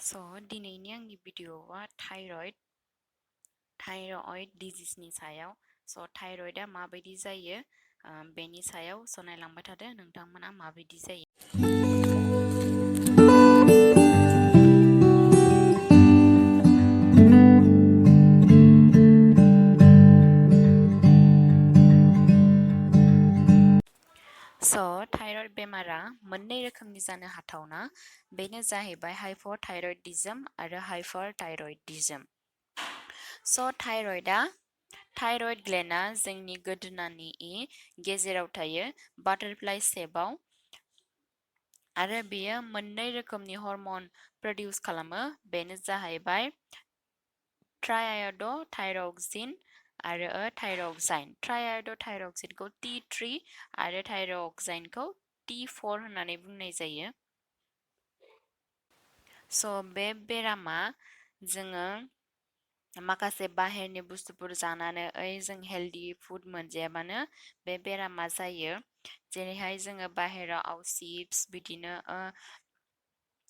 दिनैनि आंनि भिडिअ'आ थाइरइड डिजिसनि सायाव थाइरइडआ माबायदि जायो बेनि सायाव नायलांबाय थादो नोंथांमोना माबायदि जायो। थाइरइड बेमारा मोननै रोखोमनि जानो हाथावना, बेनो जाहैबाय हाइप'थाइरइडिज्म आरो हाइपारथाइरइडिज्म। थाइरइड ग्लेन्डआ जोंनि गोदोनानि गेजेराव थायो, बाटारफ्लाइ शेपआव, आरो बेयो मोननै रोखोमनि हर्मन प्रडिउस खालामो, बेनो जाहैबाय ट्राइअडोथाइरक्सिन आरो थाइरक्साइन। ट्राइअडोथाइरक्सिनखौ T3 आरो थाइरक्साइनखौ T4 होननानै बुंनाय जायो। बे बेरामा जोङो माखासे बाहेरनि बुस्थुफोर जानानै जों हेल्दी फुड मोनजायाबानो बे बेरामा जायो। जेरैहाय जोङो बाहेराव चिप्स बिदिनो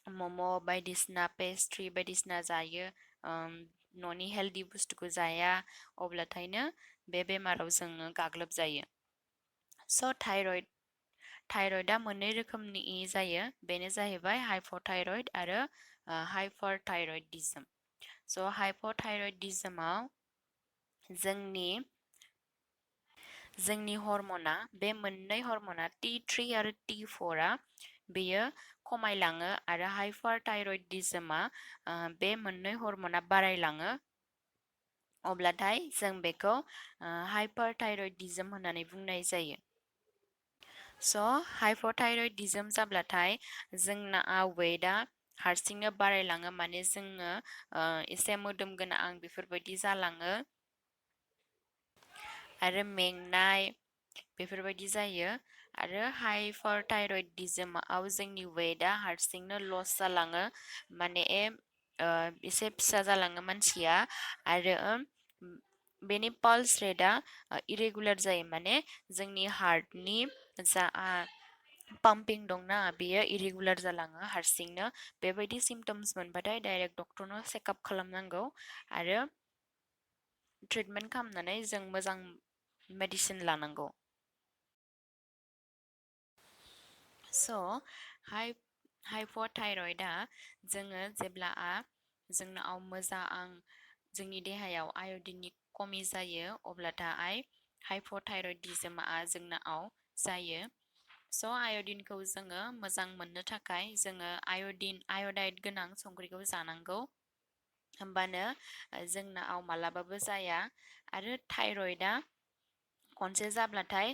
मम' बायदिसिना पेस्ट्री बायदिसिना जायो, न'नि हेल्दी बुस्थुखौ जाया, अब्लाथायनो बे बेमाराव जोङो गाग्लोबजायो। थाइरइडआ मोननै रोखोमनि जायो, बेनो जाहैबाय हाइप'थाइरइड आरो हाइपारथाइरइडिज्म। हाइप'थाइरइडिज्मआव जोंनि हर्मना, बे मोननै हर्मना T3 आरो T4 बेयो खमायलाङो, आरो हाइपारथाइरइडिज्मआ बे मोननै हर्मना बारायलाङो, अब्लाथाय जों बेखौ हाइपारथाइरइडिज्म होननानै बुंनाय जायो। हाइप'थाइरइडिज्म जाब्लाथाय जोंना वेटआ हारसिंनो बारायलाङो, माने जोङो एसे मोदोम गोनां बेफोरबायदि जालाङो, आरो मेंनाय बेफोरबायदि जायो। आरो हाइपारथाइरइडिज्मआव जोंनि वेटआ हारसिंनो लस जालाङो, माने एसे फिसा जालाङो मानसिया, आरो बेनि पाल्स रेटआ इरेगुलार जायो, माने जोंनि हार्टनि जा पाम्पिं दंना बेयो इरेगुलार जालाङो हारसिंनो। बेबायदि सिम्पटम्स मोनबाथाय डाइरेक्ट डक्टरनाव चेकआप खालामनांगौ, आरो ट्रिटमेन्ट खालामनानै जों मोजां मेडिसिन लानांगौ। हाइप'थाइरइडआ जोङो जेब्ला जोंनाव जोंनि देहायाव आय'डिननि खमि जायो, अब्लाथाय हाइप'थाइरइडिज्मआ जोंनाव जायो। आय'डिनखौ जोङो मोजां मोननो थाखाय जोङो आय'डाइड गोनां संख्रिखौ जानांगौ, होमबानो जोंनाव मालाबाबो जाया। आरो थाइरइडआ खनसे जाब्लाथाय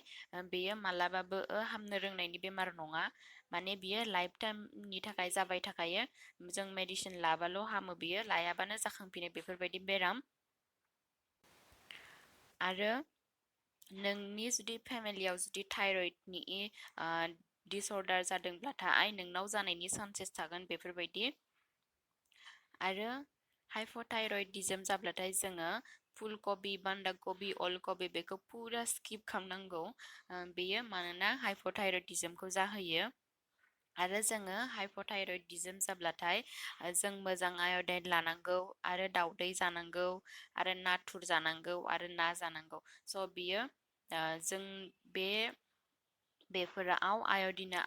बेयो मालाबाबो हामनो रोंनायनि बेमार नङा, माने बियो लाइफ टाइमनि थाखाय जाबाय थाखायो, जों मेडिसिन लाबाल' हामो, बियो लायाबानो जाखांफिनो बेफोरबायदि बेराम। आरो नोंनि जुदि फेमिलियाव जुदि थाइरइडनि डिसअर्डार जादोंब्लाथाय नोंनाव जानायनि चान्सेस थागोन बेफोरबायदि। आरो हाइप'थाइरइडिज्म जाब्लाथाय जोङो फुल कबि, बान्दा कबि, अल कबि बेखौ पुरा स्किप खालामनांगौ, बेयो मानोना हाइप'थाइरइडिज्मखौ जाहोयो। आरो जोङो हाइप'थाइरइडिज्म जाब्लाथाय जों मोजां आय'डाइड लानांगौ, आरो दाउदै जानांगौ, आरो नाथुर जानांगौ, आरो ना जानांगौ। बियो जों बेफोराव आय'डिना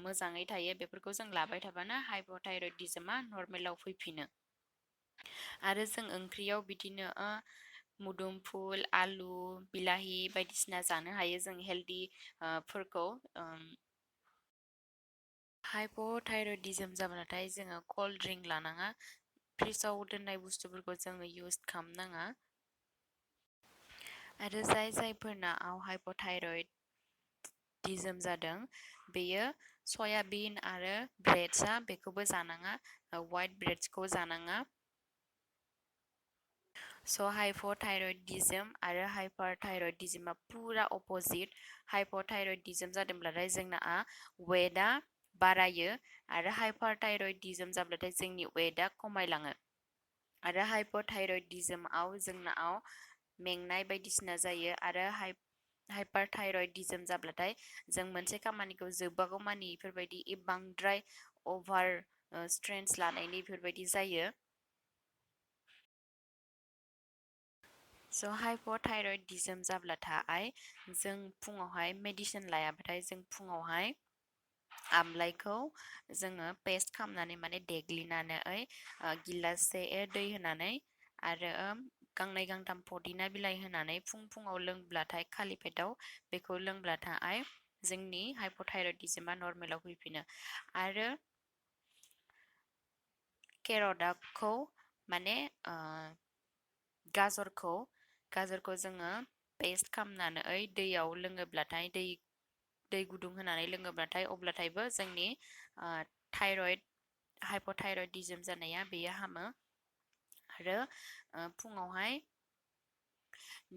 मोजाङै थायो, बेफोरखौ जों लाबाय थाबानो हाइप'थाइरइडिज्मआ नर्मेलाव फैफिनो। आरो जों ओंख्रियाव बिदिनो मुदुमफुल, आलु, बिलाहि बायदिसिना जानो हायो जों हेल्दी फोरखौ। हाइप'थाइरइडिज्म जाब्लाथाय जोङो कल्ड ड्रिंक लानाङा, फ्रिजआव दोननाय बुस्थुफोरखौ जोङो इउज खालामनाङा। आरो जायफोरनाव हाइप'थाइरइडिज्म जादों, बेयो सयाबिन आरो ब्रेड्सआ बेखौबो जानाङा, वाइट ब्रेड्सखौ जानाङा। हाइप'थाइरइडिज्म आरो हाइपारथाइरइडिज्मआ पुरा अपोजिट। हाइप'थाइरइडिज्म जादोंब्लाथाय जोंना वेटआ बारायो, आरो हाइपारथाइरइडिज्म जाब्लाथाय जोंनि वेटआ खमायलाङो। आरो हाइप'थाइरइडिज्मआव जोंनाव मेंनाय बायदिसिना जायो, आरो हाइपारथाइरइडिज्म जाब्लाथाय जों मोनसे खामानिखौ जोबागौ मानि बेफोरबायदि बांद्राय अभार स्ट्रेन्स लानायनि बेफोरबायदि जायो। स' हाइप'थायरयडिज्म जाब्लाथाय जों फुङावहाय मेडिसिन लायाबाथाय जों फुङावहाय आमलाइखौ जोङो पेस्ट खालामनानै माने देग्लिनानै गिलाससे दै होनानै आरो गांनै गांथाम फदिना बिलाइ होनानै फुङाव लोंब्लाथाय खालि पेटाव बेखौ लोंब्लाथाय जोंनि हाइप'थायरयडिजमा नर्मेलाव फैफिनो। आरो केर'दाखौ माने गाजरखौ जोङो पेस्ट खालामनानै दैयाव लोङोब्लाथाय दै गुदुं होनानै लोङोब्लाथाय अब्लाथायबो जोंनि थाइरयड हाइप'थायरयडिज्म जानाया बेयो हामो। आरो फुङावहाय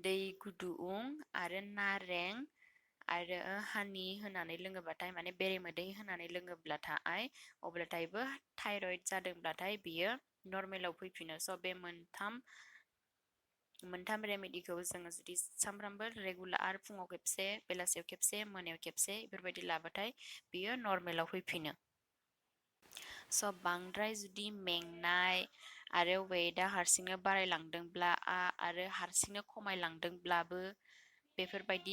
दै गुदुं आरो नारें आरो हानि होनानै लोङोब्लाथाय माने बेरेमोदै होनानै लोङोब्लाथाय अब्लाथायबो थाइरयड जादोंब्लाथाय बियो नर्मेलाव फैफिनो। स' बे मोनथाम रेमेडिखौ जोङो जुदि सानफ्रामबो रेगुलार फुङाव खेबसे बेलासियाव खेबसे मोनायाव खेबसे बेफोरबायदि लाबाथाय बियो नर्मेलाव फैफिनो। स' बांद्राय जुदि मेंनाय आरो वेटआ हारसिंनो बारायलांदोंब्ला आरो हारसिंनो खमायलांदोंब्लाबो बेफोरबायदि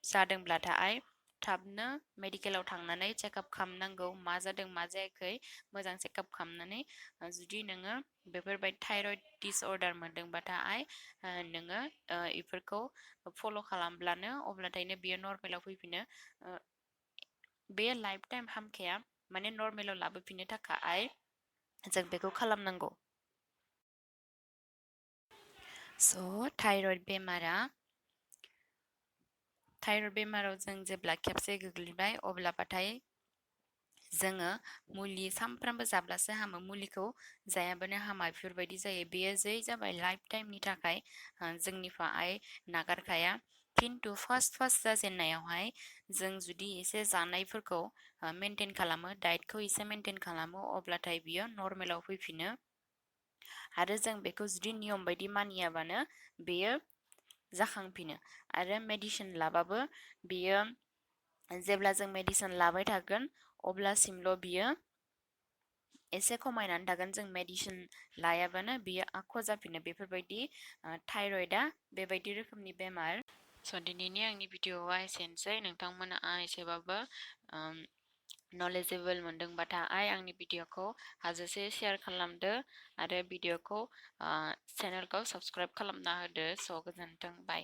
जादोंब्लाथाय थाबनो मेडिकेलाव थांनानै चेकआप खालामनांगौ। मा जादों मा जायाखै मोजां चेकआप खालामनानै जुदि नोङो बेफोरबायदि थाइरयड डिसअर्डार मोनदोंबाथाय नोङो इफोरखौ फल' खालामब्लानो अब्लाथायनो बियो नर्मेलाव फैफिनो। बे लाइफ टाइम हामखाया माने नर्मेलाव लाबोफिननो थाखाय जों बेखौ खालामनांगौ। स' थाइरयड बेमाराव जों जेब्ला खेबसे गोग्लैबाय अब्लाबाथाय जोङो मुलि सानफ्रामबो जाब्लासो हामो, मुलिखौ जायाबानो हामा बेफोरबायदि जायो। बेयो जै जाबाय लाइफ टाइमनि थाखाय जोंनिफ्राय नागारखाया। खिन्थु फार्स्ट जाजेननायावहाय जों जुदि एसे जानायफोरखौ मेनटेन खालामो, डाइटखौ एसे मेनटेन खालामो अब्लाथाय बियो नर्मेलाव फैफिनो। आरो जों बेखौ जुदि नियम बायदि मानियाबानो बेयो जाखांफिनो। आरो मेडिसिन लाबाबो बियो जेब्ला जों मेडिसिन लाबाय थागोन अब्लासिमल' बियो एसे खमायनानै थागोन। जों मेडिसिन लायाबानो बियो आख' जाफिनो। बेफोरबायदि थाइरयडआ बेबायदि रोखोमनि बेमार। स' दिनैनि आंनि भिडिअ'आ एसेनोसै। नोंथांमोना एसेबाबो नलेजेबोल मोनदोंबाथाय आंनि भिडिअ'खौ हाजासे शेयार खालामदो आरो भिडिअ'खौ चेनेलखौ साबस्क्राइब खालामना होदो। स' गोजोन्थों, बाय।